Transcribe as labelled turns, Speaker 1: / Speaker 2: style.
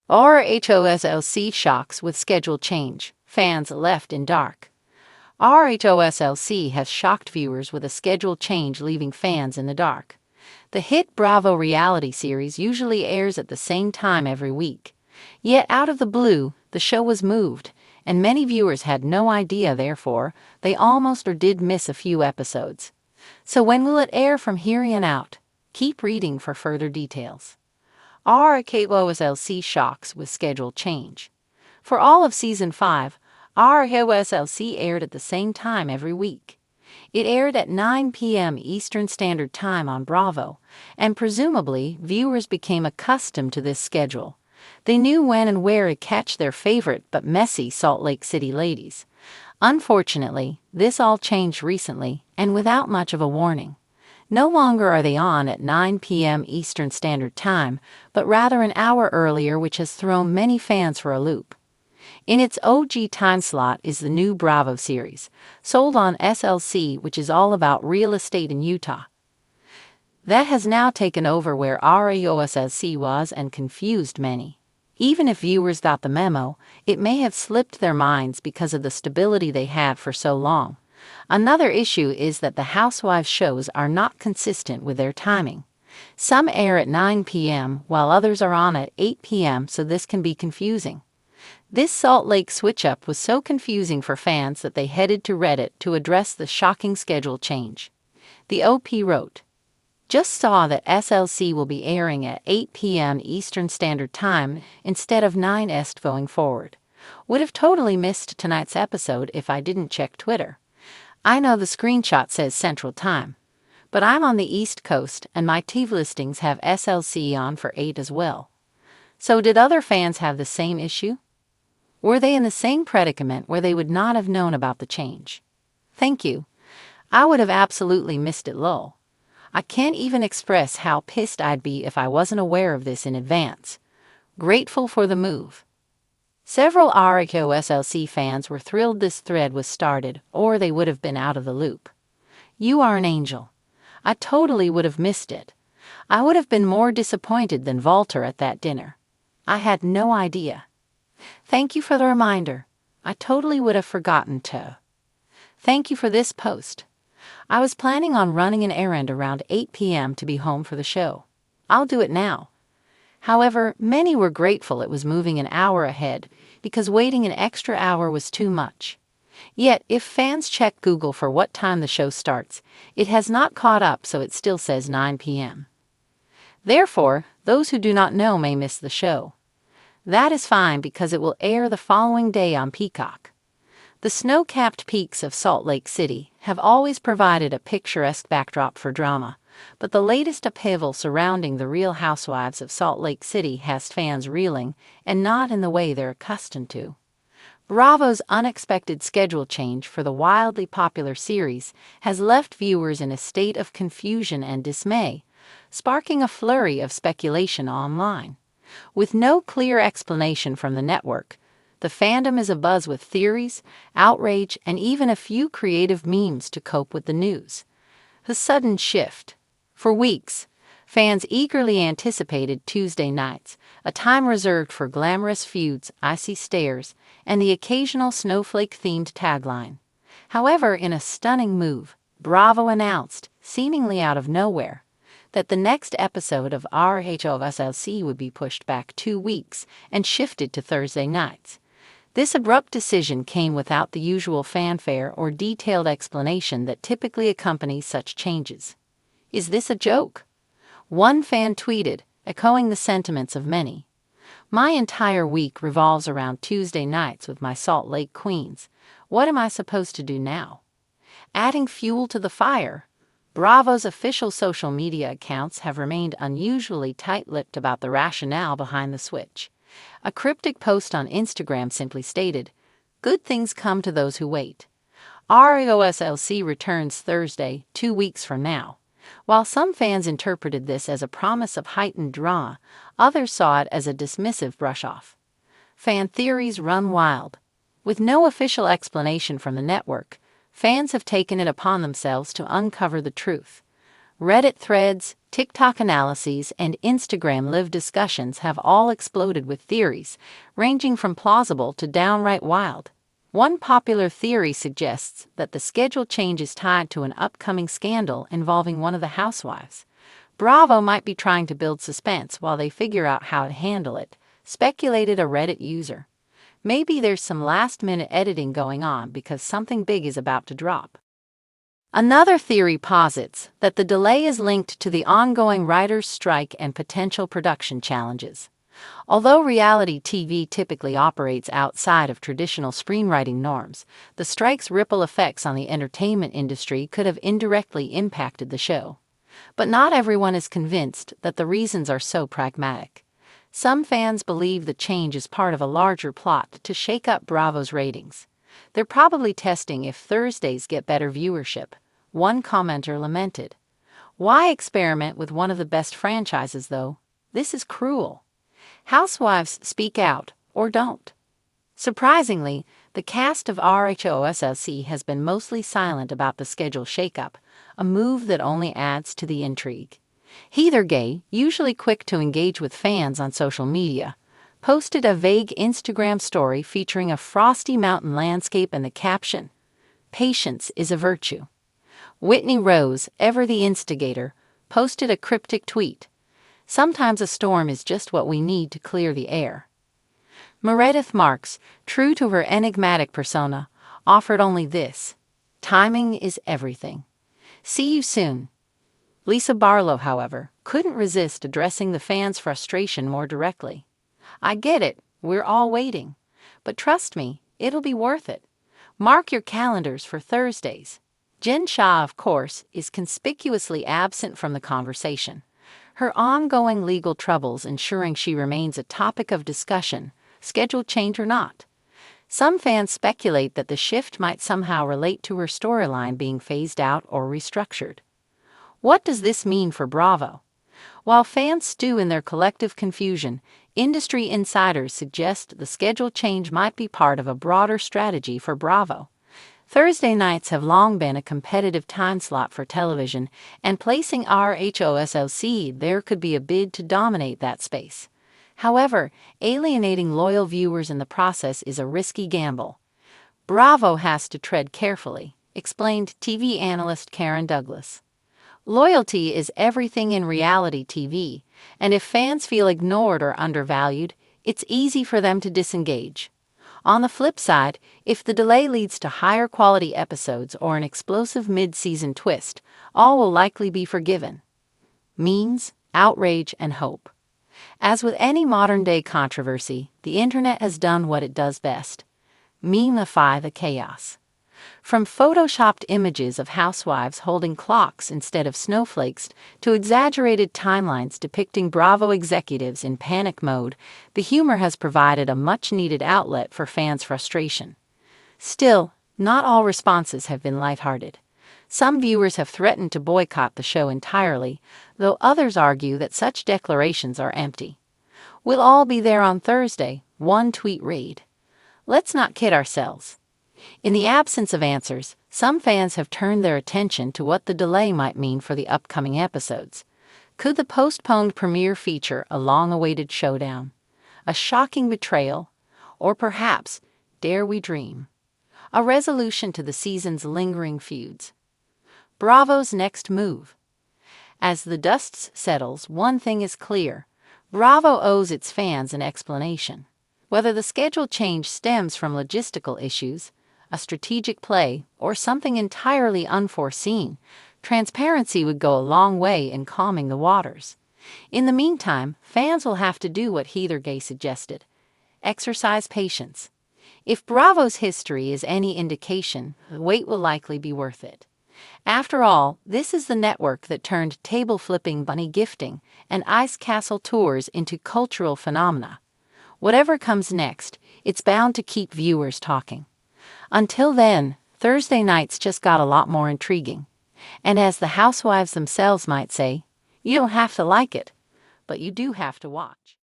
Speaker 1: RHOSLC shocks with schedule change, fans left in dark. RHOSLC has shocked viewers with a schedule change, leaving fans in the dark. The hit Bravo reality series usually airs at the same time every week. Yet out of the blue, the show was moved, and many viewers had no idea. Therefore, they almost or did miss a few episodes. So when will it air from here on out? Keep reading for further details. RHOSLC shocks with schedule change. For all of Season 5, RHOSLC aired at the same time every week. It aired at 9 p.m. Eastern Standard Time on Bravo, and presumably viewers became accustomed to this schedule. They knew when and where to catch their favorite but messy Salt Lake City ladies. Unfortunately, this all changed recently, and without much of a warning. No longer are they on at 9 p.m. Eastern Standard Time, but rather an hour earlier, which has thrown many fans for a loop. In its OG time slot is the new Bravo series, sold on SLC, which is all about real estate in Utah. That has now taken over where RHOSLC was and confused many. Even if viewers got the memo, it may have slipped their minds because of the stability they had for so long. Another issue is that the Housewives shows are not consistent with their timing. Some air at 9 p.m. while others are on at 8 p.m., so this can be confusing. This Salt Lake switch-up was so confusing for fans that they headed to Reddit to address the shocking schedule change. The OP wrote, "Just saw that SLC will be airing at 8 p.m. Eastern Standard Time instead of 9 Est going forward. Would have totally missed tonight's episode if I didn't check Twitter. I know the screenshot says Central Time, but I'm on the East Coast and my TV listings have SLC on for 8 as well. So did other fans have the same issue? Were they in the same predicament where they would not have known about the change? Thank you. I would have absolutely missed it, lol. I can't even express how pissed I'd be if I wasn't aware of this in advance. Grateful for the move." Several RHOSLC fans were thrilled this thread was started, or they would have been out of the loop. "You are an angel. I totally would have missed it. I would have been more disappointed than Walter at that dinner. I had no idea. Thank you for the reminder. I totally would have forgotten to. Thank you for this post. I was planning on running an errand around 8 p.m. to be home for the show. I'll do it now." However, many were grateful it was moving an hour ahead because waiting an extra hour was too much. Yet, if fans check Google for what time the show starts, it has not caught up, so it still says 9 p.m. Therefore, those who do not know may miss the show. That is fine because it will air the following day on Peacock. The snow-capped peaks of Salt Lake City have always provided a picturesque backdrop for drama, but the latest upheaval surrounding the Real Housewives of Salt Lake City has fans reeling, and not in the way they're accustomed to. Bravo's unexpected schedule change for the wildly popular series has left viewers in a state of confusion and dismay, sparking a flurry of speculation online. With no clear explanation from the network, the fandom is abuzz with theories, outrage, and even a few creative memes to cope with the news. The sudden shift. For weeks, fans eagerly anticipated Tuesday nights, a time reserved for glamorous feuds, icy stares, and the occasional snowflake-themed tagline. However, in a stunning move, Bravo announced, seemingly out of nowhere, that the next episode of RHOSLC would be pushed back 2 weeks and shifted to Thursday nights. This abrupt decision came without the usual fanfare or detailed explanation that typically accompanies such changes. "Is this a joke?" One fan tweeted, echoing the sentiments of many. "My entire week revolves around Tuesday nights with my Salt Lake queens. What am I supposed to do now?" Adding fuel to the fire, Bravo's official social media accounts have remained unusually tight-lipped about the rationale behind the switch. A cryptic post on Instagram simply stated, "Good things come to those who wait." RHOSLC returns Thursday, 2 weeks from now. While some fans interpreted this as a promise of heightened drama, others saw it as a dismissive brush-off. Fan theories run wild. With no official explanation from the network, fans have taken it upon themselves to uncover the truth. Reddit threads, TikTok analyses, and Instagram live discussions have all exploded with theories, ranging from plausible to downright wild. One popular theory suggests that the schedule change is tied to an upcoming scandal involving one of the housewives. Bravo might be trying to build suspense while they figure out how to handle it, speculated a Reddit user. Maybe there's some last-minute editing going on because something big is about to drop. Another theory posits that the delay is linked to the ongoing writers' strike and potential production challenges. Although reality TV typically operates outside of traditional screenwriting norms, the strike's ripple effects on the entertainment industry could have indirectly impacted the show. But not everyone is convinced that the reasons are so pragmatic. Some fans believe the change is part of a larger plot to shake up Bravo's ratings. They're probably testing if Thursdays get better viewership, one commenter lamented. Why experiment with one of the best franchises, though? This is cruel. Housewives speak out, or don't. Surprisingly, the cast of RHOSLC has been mostly silent about the schedule shakeup, a move that only adds to the intrigue. Heather Gay, usually quick to engage with fans on social media, posted a vague Instagram story featuring a frosty mountain landscape and the caption, "Patience is a virtue." Whitney Rose, ever the instigator, posted a cryptic tweet, "Sometimes a storm is just what we need to clear the air." Meredith Marks, true to her enigmatic persona, offered only this, "Timing is everything. See you soon." Lisa Barlow, however, couldn't resist addressing the fans' frustration more directly. "I get it, we're all waiting. But trust me, it'll be worth it. Mark your calendars for Thursdays." Jen Shah, of course, is conspicuously absent from the conversation, her ongoing legal troubles ensuring she remains a topic of discussion, schedule change or not. Some fans speculate that the shift might somehow relate to her storyline being phased out or restructured. What does this mean for Bravo? While fans stew in their collective confusion, industry insiders suggest the schedule change might be part of a broader strategy for Bravo. Thursday nights have long been a competitive time slot for television, and placing RHOSLC there could be a bid to dominate that space. However, alienating loyal viewers in the process is a risky gamble. Bravo has to tread carefully, explained TV analyst Karen Douglas. Loyalty is everything in reality TV, and if fans feel ignored or undervalued, it's easy for them to disengage. On the flip side, if the delay leads to higher quality episodes or an explosive mid-season twist, all will likely be forgiven. Memes, outrage, and hope. As with any modern-day controversy, the internet has done what it does best: memify the chaos. From photoshopped images of housewives holding clocks instead of snowflakes to exaggerated timelines depicting Bravo executives in panic mode, the humor has provided a much-needed outlet for fans' frustration. Still, not all responses have been lighthearted. Some viewers have threatened to boycott the show entirely, though others argue that such declarations are empty. "We'll all be there on Thursday," one tweet read. Let's not kid ourselves. In the absence of answers, some fans have turned their attention to what the delay might mean for the upcoming episodes. Could the postponed premiere feature a long-awaited showdown, a shocking betrayal, or perhaps, dare we dream, a resolution to the season's lingering feuds? Bravo's next move. As the dust settles, one thing is clear: Bravo owes its fans an explanation. Whether the schedule change stems from logistical issues, a strategic play, or something entirely unforeseen, transparency would go a long way in calming the waters. In the meantime, fans will have to do what Heather Gay suggested: exercise patience. If Bravo's history is any indication, the wait will likely be worth it. After all, this is the network that turned table-flipping bunny gifting and ice castle tours into cultural phenomena. Whatever comes next, it's bound to keep viewers talking. Until then, Thursday nights just got a lot more intriguing. And as the housewives themselves might say, you don't have to like it, but you do have to watch.